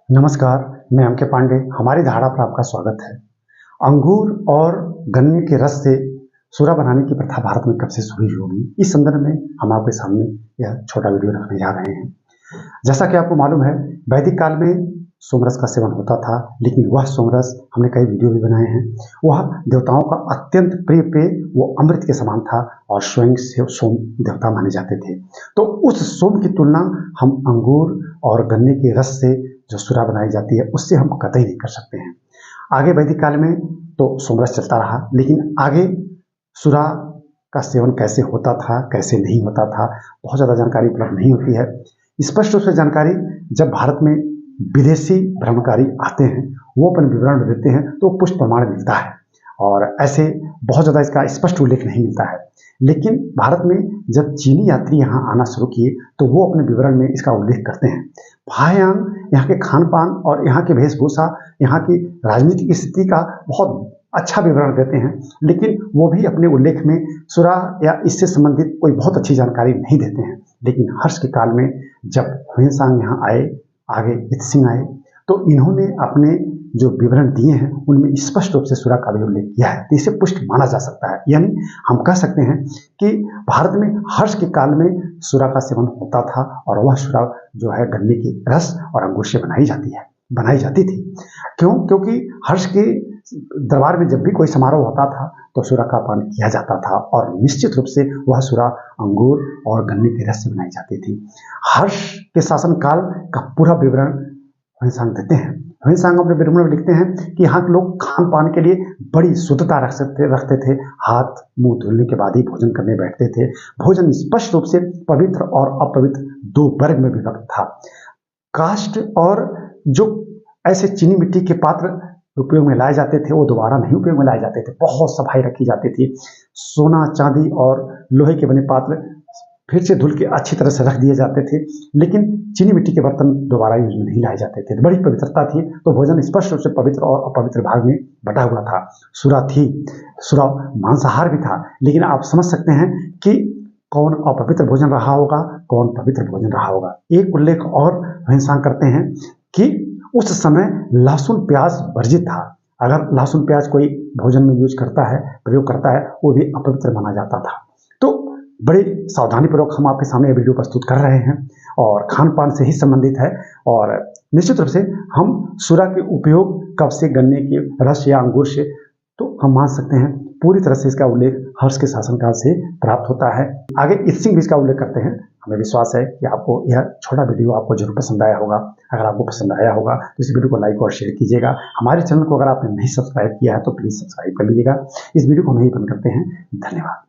नमस्कार, मैं एम के पांडे। हमारी धारा पर आपका स्वागत है। अंगूर और गन्ने के रस से सूरा बनाने की प्रथा भारत में कब से शुरू होगी, इस संदर्भ में हम आपके सामने यह छोटा वीडियो रखने जा रहे हैं। जैसा कि आपको मालूम है, वैदिक काल में सोमरस का सेवन होता था, लेकिन वह सोमरस, हमने कई वीडियो भी बनाए हैं, वह देवताओं का अत्यंत प्रिय पेय, वो अमृत के समान था और स्वयं से सोम देवता माने जाते थे। तो उस सोम की तुलना हम अंगूर और गन्ने के रस से जो सूरा बनाई जाती है उससे हम कतई नहीं कर सकते हैं। आगे वैदिक काल में तो सोमरस चलता रहा, लेकिन आगे सूरा का सेवन कैसे होता था, कैसे नहीं होता था, बहुत ज़्यादा जानकारी उपलब्ध नहीं होती है। स्पष्ट रूप से जानकारी जब भारत में विदेशी भ्रमणकारी आते हैं, वो अपन विवरण देते हैं तो पुष्ट प्रमाण मिलता है, और ऐसे बहुत ज़्यादा इसका स्पष्ट उल्लेख नहीं मिलता है। लेकिन भारत में जब चीनी यात्री यहाँ आना शुरू किए तो वो अपने विवरण में इसका उल्लेख करते हैं। फाह्यांग यहाँ के खान पान और यहाँ की वेशभूषा, यहाँ की राजनीतिक स्थिति का बहुत अच्छा विवरण देते हैं, लेकिन वो भी अपने उल्लेख में सूरा या इससे संबंधित कोई बहुत अच्छी जानकारी नहीं देते हैं। लेकिन हर्ष के काल में जब ह्वेनसांग यहाँ आए, आगे इत्सिंग आए, तो इन्होंने अपने जो विवरण दिए हैं उनमें स्पष्ट रूप से सूरा का भी उल्लेख किया है, तो इसे पुष्ट माना जा सकता है। यानी हम कह सकते हैं कि भारत में हर्ष के काल में सूरा का सेवन होता था, और वह सूरा जो है गन्ने के रस और अंगूर से बनाई जाती थी। क्योंकि हर्ष के दरबार में जब भी कोई समारोह होता था तो सूरा का पान किया जाता था, और निश्चित रूप से वह सूरा अंगूर और गन्ने के रस से बनाई जाती थी। हर्ष के शासनकाल का पूरा विवरण ह्वेनसांग देते हैं। ह्वेनसांग अपने विवरण में लिखते हैं कि यहाँ के लोग खान पान के लिए बड़ी शुद्धता रखते थे, हाथ मुंह धुलने के बाद ही भोजन करने बैठते थे। भोजन स्पष्ट रूप से पवित्र और अपवित्र दो वर्ग में विभक्त था। काष्ठ और जो ऐसे चीनी मिट्टी के पात्र उपयोग में लाए जाते थे वो दोबारा नहीं उपयोग में लाए जाते थे, बहुत सफाई रखी जाती थी। सोना चांदी और लोहे के बने पात्र फिर से धुल के अच्छी तरह से रख दिए जाते थे, लेकिन चीनी मिट्टी के बर्तन दोबारा यूज में नहीं लाए जाते थे। बड़ी पवित्रता थी, तो भोजन स्पष्ट रूप से पवित्र और अपवित्र भाग में बटा हुआ था। सूरा मांसाहार भी था, लेकिन आप समझ सकते हैं कि कौन अपवित्र भोजन रहा होगा, कौन पवित्र भोजन रहा होगा। एक उल्लेख और ह्वेनसांग करते हैं कि उस समय लहसुन प्याज वर्जित था। अगर लहसुन प्याज कोई भोजन में यूज करता है, प्रयोग करता है, वो भी अपवित्र माना जाता था। तो बड़े सावधानी पूर्वक हम आपके सामने ये वीडियो प्रस्तुत कर रहे हैं, और खान पान से ही संबंधित है। और निश्चित रूप से हम सूरा के उपयोग कब से, गन्ने के रस या अंगूर से, तो हम मान सकते हैं पूरी तरह से इसका उल्लेख हर्ष के शासनकाल से प्राप्त होता है। आगे इत्सिंग भी इसका उल्लेख करते हैं। हमें विश्वास है कि आपको यह छोटा वीडियो आपको जरूर पसंद आया होगा। अगर आपको पसंद आया होगा तो इस वीडियो को लाइक और शेयर कीजिएगा। हमारे चैनल को अगर आपने नहीं सब्सक्राइब किया है तो प्लीज़ सब्सक्राइब कर लीजिएगा। इस वीडियो को हम यहीं बंद करते हैं। धन्यवाद।